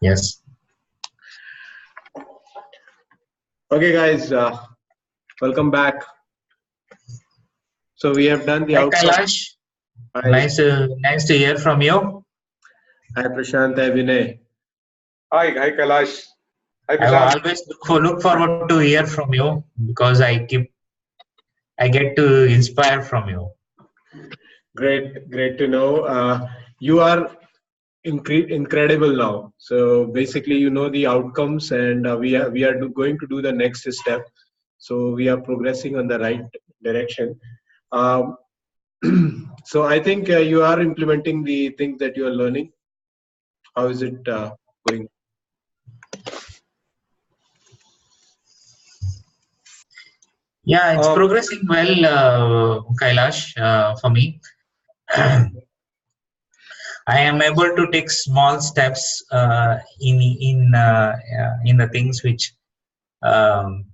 Yes. Okay, guys, welcome back. So we have done the Hi outcome. Kailash, Hi, nice to hear from you. hi Prashant, hi Vinay. Hi Kailash. Hi I will Prashant. always look forward to hear from you because I get to inspire from you. Great to know. You are incredible now. So basically, you know the outcomes, and we are going to do the next step. So we are progressing on the right direction. Um, so I think you are implementing the things that you are learning. How is it going? Yeah, it's Um, progressing well, Kailash, for me. I am able to take small steps in the things which um,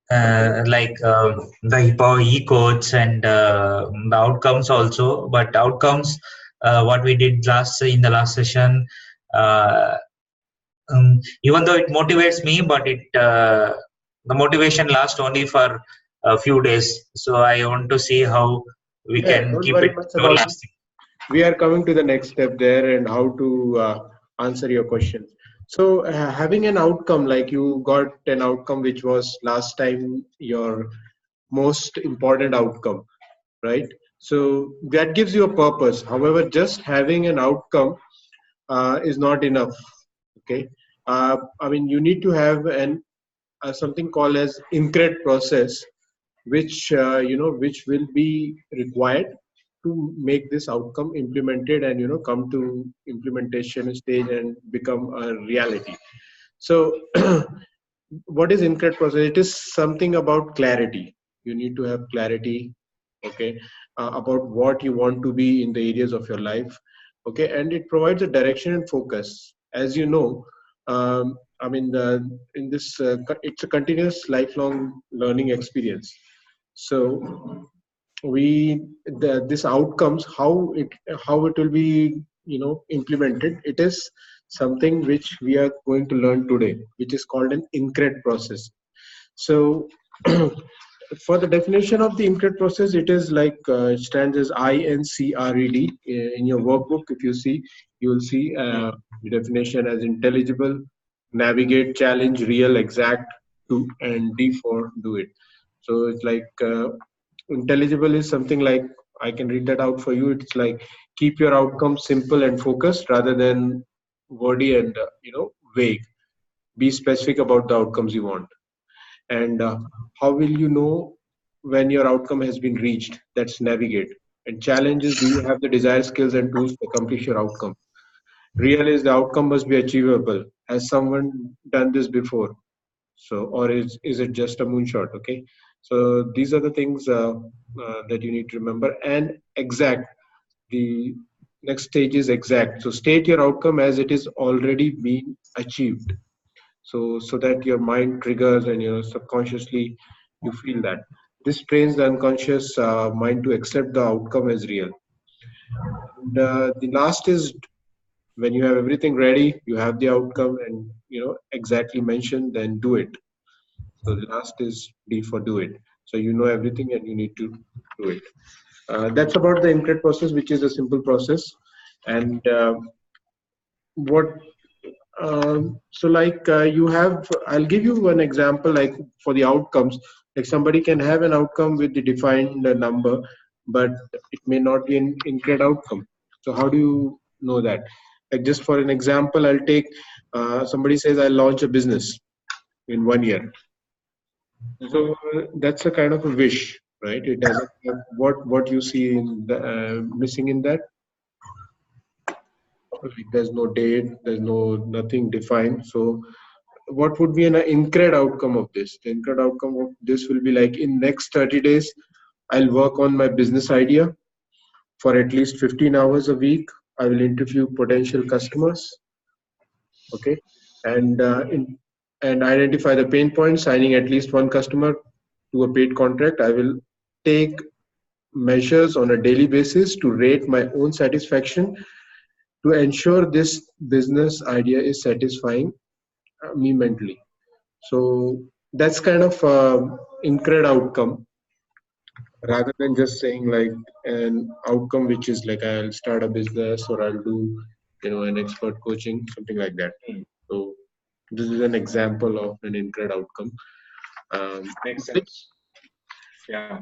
the power e codes and the outcomes also. But outcomes, what we did last in the last session, uh, even though it motivates me, but it the motivation lasts only for a few days. So I want to see how we Yeah, can don't keep worry it much long about it. lasting. We are coming to the next step there and how to answer your questions. So, having an outcome like you got an outcome which was last time your most important outcome, right? So, that gives you a purpose. However, just having an outcome is not enough. Okay. I mean, you need to have an something called as Incred process, which which will be required to make this outcome implemented and come to implementation stage and become a reality. So what is Incred process? It is something about clarity. You need to have clarity, okay, about what you want to be in the areas of your life, okay, and it provides a direction and focus. As you know, I mean, in this, it's a continuous lifelong learning experience. So this outcomes, how it will be implemented, it is something which we are going to learn today, which is called an Incred process. So for the definition of the Incred process, it is like it stands as INCRED. In your workbook, if you see, you will see the definition as intelligible, navigate, challenge, real, exact, do, and D for do it. So it's like intelligible is something like, I can read that out for you. It's like keep your outcome simple and focused rather than wordy and vague. Be specific about the outcomes you want. And how will you know when your outcome has been reached? That's navigate. And challenge is, do you have the desired skills and tools to accomplish your outcome? Real is, the outcome must be achievable. Has someone done this before? So, or is it just a moonshot? Okay. So these are the things that you need to remember. And exact, the next stage is exact. So state your outcome as it is already been achieved, so that your mind triggers and subconsciously you feel that. This trains the unconscious mind to accept the outcome as real. And the last is, when you have everything ready, you have the outcome and exactly mentioned, then do it. So the last is D for do it. So you know everything and you need to do it. That's about the Incred process, which is a simple process. And what so like you have, I'll give you an example, like for the outcomes, like somebody can have an outcome with the defined number, but it may not be an Incred outcome. So how do you know that? Like just for an example, I'll take somebody says I'll launch a business in 1 year. So that's a kind of a wish, right? It doesn't have what you see in the missing in that. Like there's no date, there's nothing defined. So what would be an Incred outcome of this? The Incred outcome of this will be like, in next 30 days, I'll work on my business idea for at least 15 hours a week. I will interview potential customers, okay, and and identify the pain points, signing at least one customer to a paid contract. I will take measures on a daily basis to rate my own satisfaction to ensure this business idea is satisfying me mentally. So that's kind of Incred outcome, rather than just saying like an outcome which is like I'll start a business or I'll do an expert coaching, something like that. Hmm. So this is an example of an Incred outcome. Makes sense. Yeah.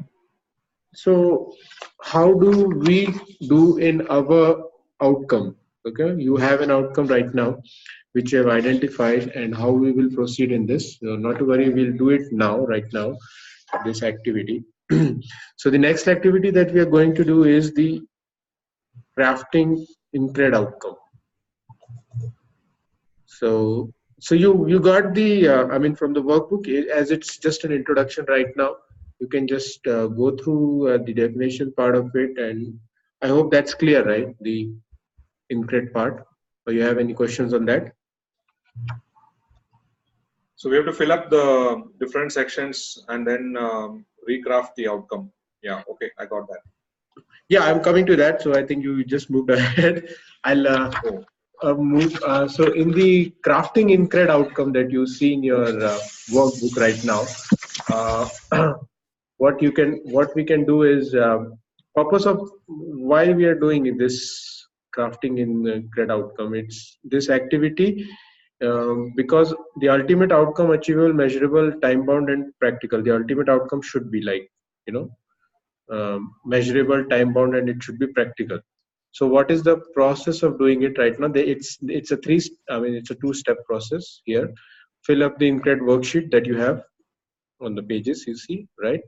So how do we do in our outcome? Okay, you have an outcome right now which you have identified, and how we will proceed in this. So not to worry, we'll do it now, right now, this activity. So the next activity that we are going to do is the crafting Incred outcome. So you got the I mean, from the workbook, as it's just an introduction right now. You can just go through the definition part of it, and I hope that's clear, right? The Incred part. Or you have any questions on that? So we have to fill up the different sections and then recraft the outcome. Yeah. Okay. I got that. Yeah, I'm coming to that. So I think you just moved ahead. I'll Oh, move. So in the crafting Incred outcome that you see in your workbook right now, what we can do is purpose of why we are doing this crafting Incred outcome. It's this activity because the ultimate outcome achievable, measurable, time bound, and practical. The ultimate outcome should be like you know measurable, time bound, and it should be practical. So what is the process of doing it right now? It's a it's a two-step process here. Fill up the Incred worksheet that you have on the pages you see, right?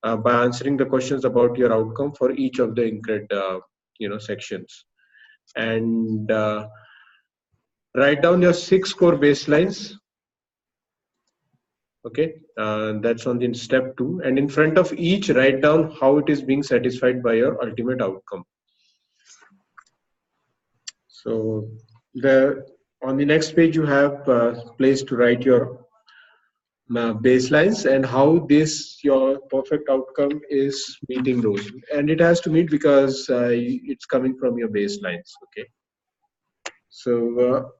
By answering the questions about your outcome for each of the Incred sections, and write down your 6 core baselines. Okay, that's on the step 2, and in front of each, write down how it is being satisfied by your ultimate outcome. So on the next page you have place to write your baselines and how this your perfect outcome is meeting those, and it has to meet because it's coming from your baselines. Okay, so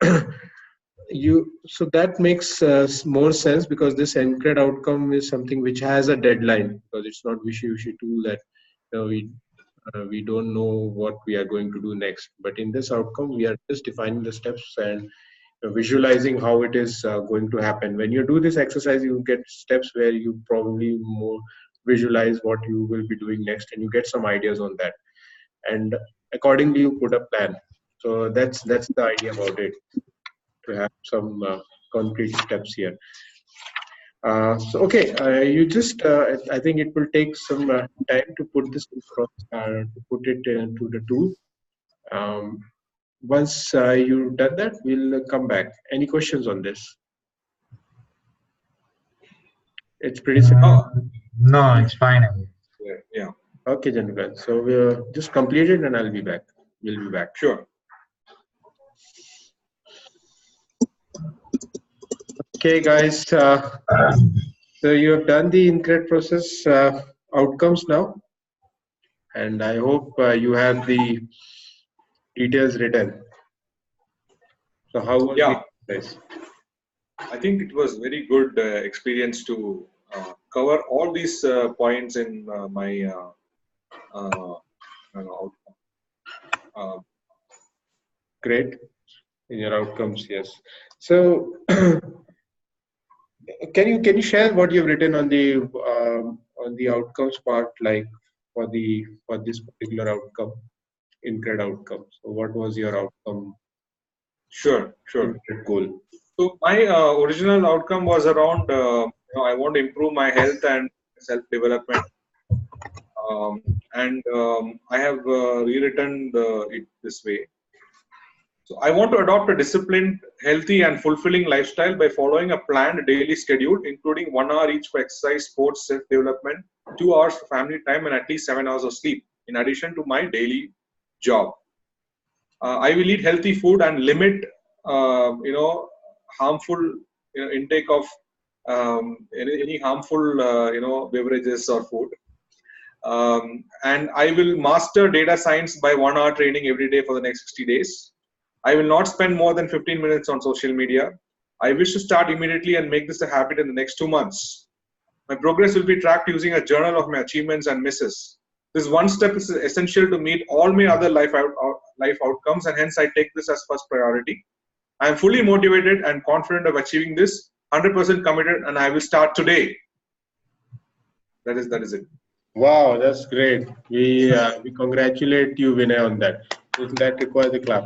so that makes more sense, because this Incred outcome is something which has a deadline, because it's not wishy-washy tool that we don't know what we are going to do next. But in this outcome, we are just defining the steps and visualizing how it is going to happen. When you do this exercise, you get steps where you probably more visualize what you will be doing next, and you get some ideas on that, and accordingly you put a plan. So that's the idea about it, to have some concrete steps here. So okay, you just I think it will take some time to put this to put it into the tool. Um, Once you've done that, we'll come back. Any questions on this? It's pretty simple. Oh, No, it's fine. yeah. Yeah. Okay, Jennifer. So we'll just complete it and I'll be back. We'll be back. Sure. Okay, guys. So you have done the Incred process outcomes now, and I hope you have the details written. So how was Yeah. the exercise? I think it was very good experience to cover all these points in my outcome. Great in your outcomes, yes. So can you share what you've written on the outcomes part, like for this particular outcome, Incred outcome? So what was your outcome Sure. goal? So my original outcome was around I want to improve my health and self development, and I have rewritten it this way. So I want to adopt a disciplined, healthy, and fulfilling lifestyle by following a planned daily schedule, including 1 hour each for exercise, sports, self-development, 2 hours for family time, and at least 7 hours of sleep, in addition to my daily job. I will eat healthy food and limit, harmful intake of any harmful, beverages or food. And I will master data science by 1 hour training every day for the next 60 days. I will not spend more than 15 minutes on social media. I wish to start immediately and make this a habit in the next 2 months. My progress will be tracked using a journal of my achievements and misses. This one step is essential to meet all my other life outcomes, and hence I take this as first priority. I am fully motivated and confident of achieving this, 100% committed, and I will start today. That is it. Wow, that's great. We congratulate you, Vinay, on that. That requires a clap.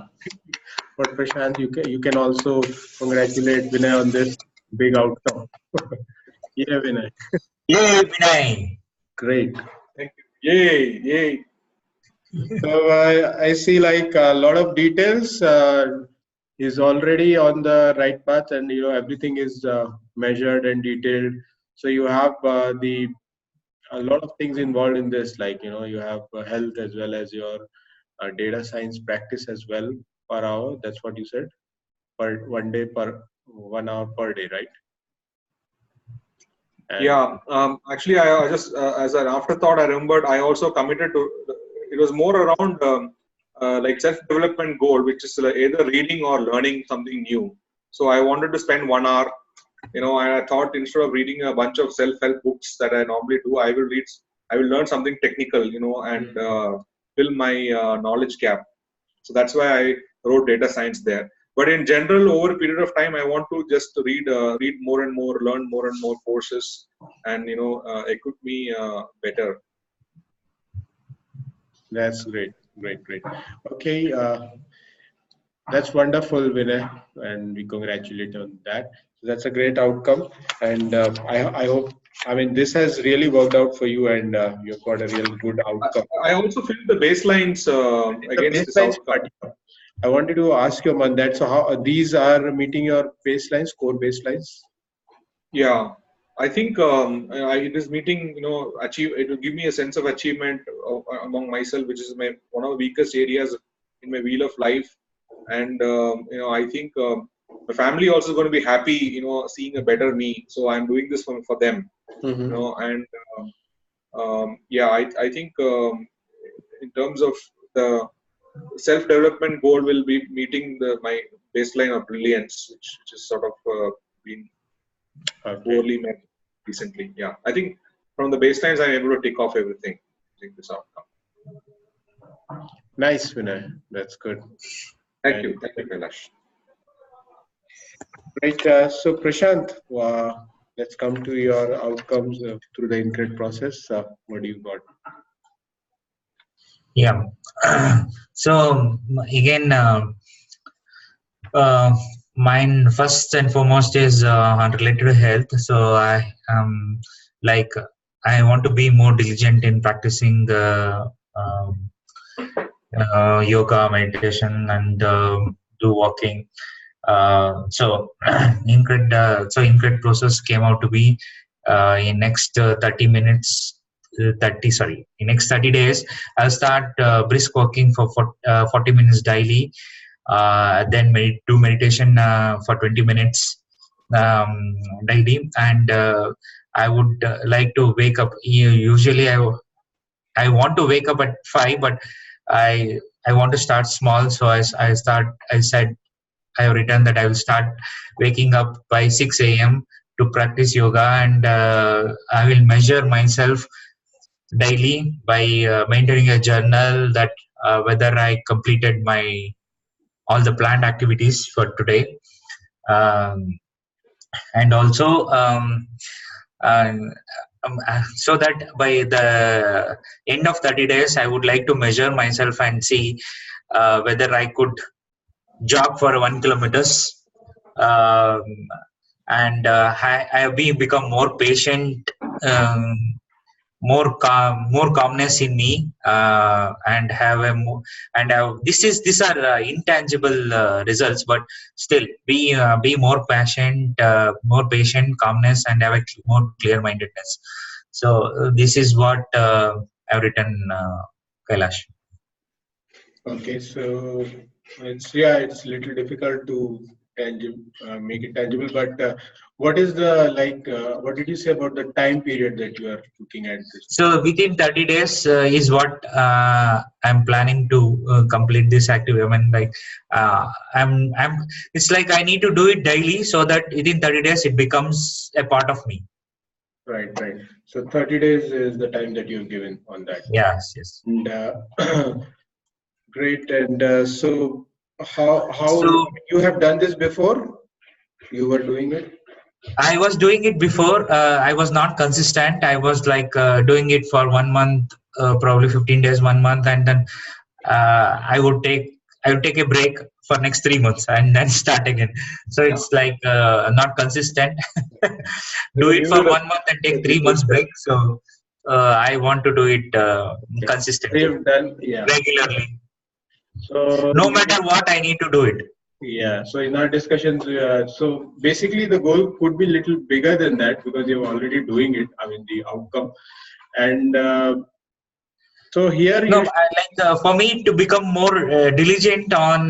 But Prashant, you can also congratulate Vinay on this big outcome. Yeah, Vinay. Yay, Vinay! Great. Thank you. Yay, yay. So I see like a lot of details is already on the right path, and everything is measured and detailed. So you have the a lot of things involved in this, like you have health as well as your data science practice as well per hour. That's what you said, per 1 day, per 1 hour per day, right? And Yeah, actually, I just as an afterthought, I remembered I also committed to. It was more around like self-development goal, which is either reading or learning something new. So I wanted to spend 1 hour. I thought instead of reading a bunch of self-help books that I normally do, I will learn something technical, and fill my knowledge gap. So that's why I wrote data science there. But in general, over a period of time, I want to just read more and more, learn more and more courses, and equip me better. that's great, great, great. Okay, that's wonderful, Vinay, and we congratulate on that. So that's a great outcome, and I hope. I mean, this has really worked out for you, and you've got a real good outcome. I also feel the baselines The against this baselines outcome. part, I wanted to ask you on that. So, how these are meeting your baselines, core baselines? Yeah, I think it is meeting. Achieve. It will give me a sense of achievement among myself, which is one of the weakest areas in my wheel of life. And I think the family also is going to be happy. Seeing a better me. So I'm doing this for them. Mm-hmm. And yeah, I think in terms of the self-development goal will be meeting my baseline of brilliance, which is sort of been Okay. poorly met recently. Yeah, I think from the baselines I'm able to tick off everything. Using this outcome. Nice, Vinay. That's good. Thank you, Kailash. Right. So, Prashant, let's come to your outcomes through the Incred process. What do you got? Yeah. So again, mine first and foremost is related to health. So like I want to be more diligent in practicing um, yoga, meditation, and do walking. So Incred process came out to be in next 30 minutes. 30 sorry in next 30 days I'll start brisk walking for 40 minutes daily, then do meditation for 20 minutes daily, and I would like to wake up. Usually I want to wake up at 5, but I want to start small, so I said I have written that I will start waking up by 6 a.m. to practice yoga, and I will measure myself daily by maintaining a journal that whether I completed my all the planned activities for today, um, and also um, so that by the end of 30 days I would like to measure myself and see whether I could jog for 1 kilometers, um, and I have become more patient, um, more calmness in me, and have a more and have, these are intangible results, but still be more patient, calmness, and have a more clear mindedness. So this is what I've written, Kailash. Okay, so it's a little difficult to tangible, make it tangible. But what is the what did you say about the time period that you are looking at this? So within 30 days is what I'm planning to complete this activity. I mean, like I'm. It's like I need to do it daily so that within 30 days it becomes a part of me. Right, right. So 30 days is the time that you've given on that. Yes, yes. And great. And so how So you have done this before? You were doing it? I was doing it before. I was not consistent. I was like doing it for 1 month, probably 15 days, 1 month, and then I would take a break for next 3 months and then start again. So Yeah. it's like not consistent. Do So it you for will 1 month and take this 3 months is break. So I want to do it okay. consistently, You've done, yeah. regularly. So No matter what, I need to do it. yeah. So in our discussions, so basically the goal could be little bigger than that because you're already doing it. I mean the outcome, and so here No, you I like for me to become more diligent on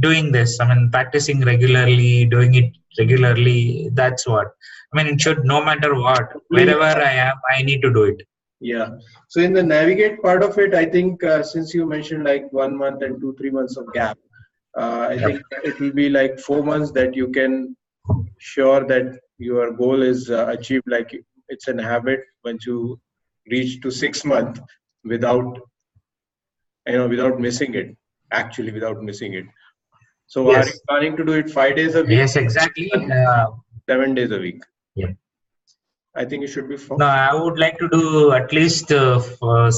doing this. I mean, practicing regularly, doing it regularly. That's what. I mean, it should no matter what, probably wherever I am, I need to do it. yeah. So in the navigate part of it, I think since you mentioned like 1 month and 2-3 months of gap, I Yep. think it will be like 4 months that you can sure that your goal is achieved. Like it's an habit once you reach to 6 months without without missing it. Actually, without missing it. So are you Yes. planning to do it 5 days a week, Yes, exactly. 7 days a week? Yeah. I think it should be No, I would like to do at least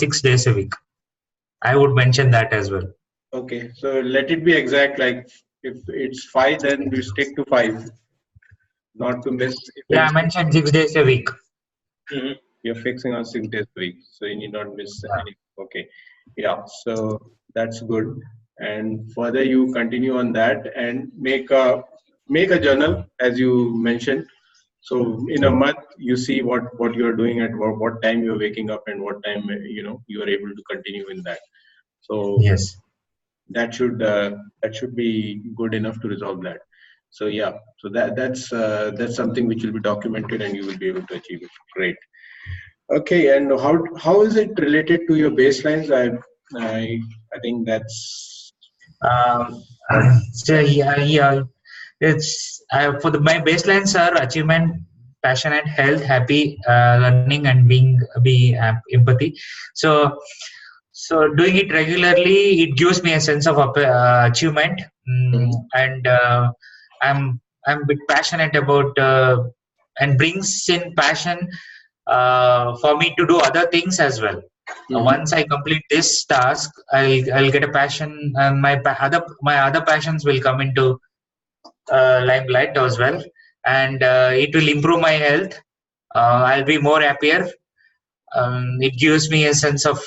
6 days a week. I would mention that as well. okay. So let it be exact. Like if it's 5, then you stick to 5, not to miss. If Yeah, I it's mentioned 6 days a week. you're fixing on 6 days a week, so you need not miss any. Okay, yeah. So that's good. And further, you continue on that and make a journal as you mentioned. So in a month, you see what you're doing at what time you're waking up and what time you are able to continue in that. So Yes. that should be good enough to resolve that. So yeah, so that's something which will be documented and you will be able to achieve it. Great. Okay, and how is it related to your baselines? I think that's Um, what. so yeah. It's for my baselines are achievement, passionate, health, happy, learning, and be empathy. So doing it regularly, it gives me a sense of achievement, and I'm a bit passionate about and brings in passion for me to do other things as well. Once I complete this task, I'll get a passion, and my other passions will come into limelight as well, and it will improve my health. I'll be more happier. It gives me a sense of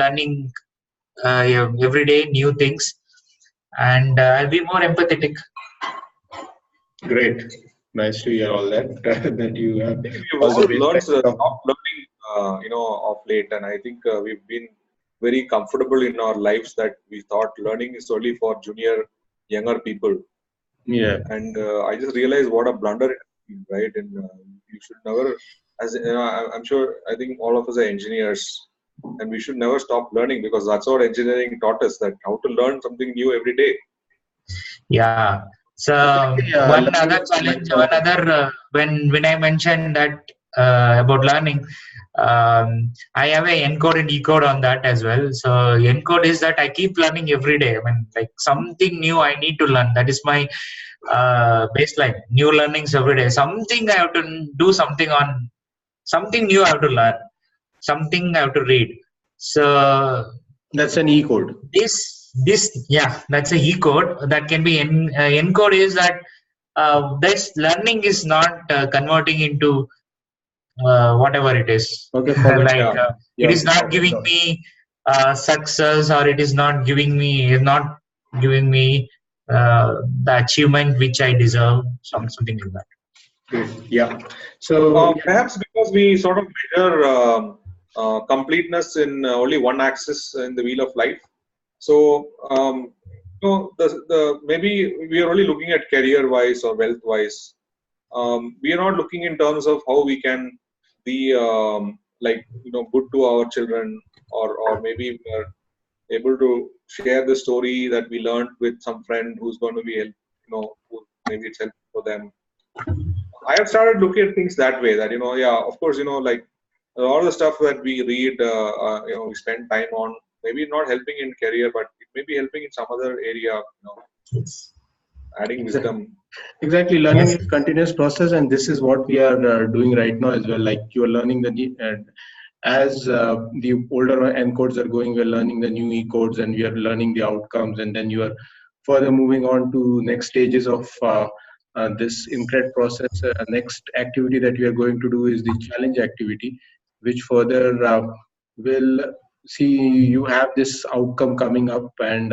learning yeah, every day new things, and I'll be more empathetic. Great. Nice to hear all that that you have We've all the all learned baselines. stop learning, of late, and I think we've been very comfortable in our lives that we thought learning is only for junior, younger people. Yeah. And I just realized what a blunder it has been, right? And you should never, I'm sure, I think all of us are engineers, and we should never stop learning because that's what engineering taught us, that how to learn something new every day. Yeah. So Basically, one learning other is a challenge, one lifelong. other when I mentioned that about learning, I have a encode and decode on that as well. So encode is that I keep learning every day. I mean, like something new I need to learn. That is my baseline. New learnings every day. Something I have to do. Something new I have to learn. Something I have to read. So That's an E code. this yeah, that's a E code that can be encode is that this learning is not converting into whatever it is. Okay, forget Like Yeah. it your is not forget giving the me success, or it is not giving me the achievement which I deserve, something like that. great. Yeah. So Perhaps because we sort of measure completeness in only one axis in the wheel of life. So the maybe we are only looking at career wise or wealth wise. We are not looking in terms of how we can be like good to our children, or maybe we are able to share the story that we learned with some friend who's going to be who maybe it's helpful for them. I have started looking at things that way. That yeah, of course, like a lot of the stuff that we read, we spend time on, maybe not helping in career, but it may be helping in some other area. Yes. Adding wisdom. Exactly, learning Yes. is continuous process, and this is what we are doing right now as well. Like you are learning as the older N codes are going, we're learning the new E codes, and we are learning the outcomes, and then you are further moving on to next stages of this Incred process. Next activity that we are going to do is the challenge activity, which further will see you have this outcome coming up, and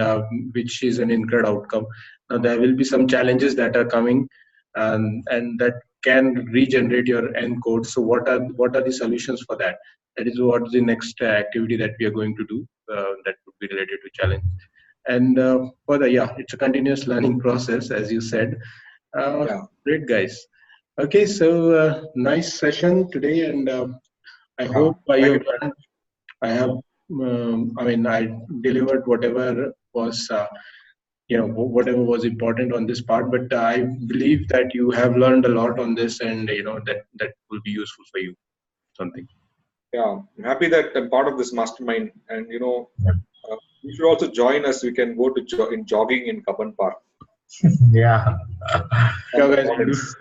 which is an Incred outcome. Now there will be some challenges that are coming, and that can regenerate your N code. So what are the solutions for that? That is what the next activity that we are going to do, that would be related to challenge. And further, yeah, it's a continuous learning process, as you said. Yeah. Great, guys. Okay, so nice session today, and I hope you Thank have you. learned. I have, I mean, I delivered whatever was, whatever was important on this part. But I believe that you have learned a lot on this, and that will be useful for you. Something. Yeah, I'm happy that I'm part of this mastermind, and you should also join us. We can go to jogging in Kaban Park. Yeah. Sure, guys, will do. Yes.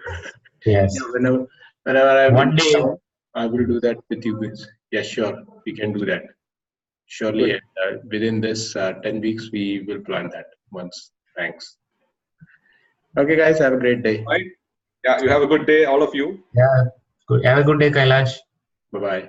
Yes. Yeah, whenever I will One day. I will do that with you guys. Yeah, sure, we can do that. Surely, Good. within this 10 weeks, we will plan that once. Thanks. Okay, guys, have a great day. Right? Yeah, you have a good day, all of you. Yeah. Good. Have a good day, Kailash. Bye bye.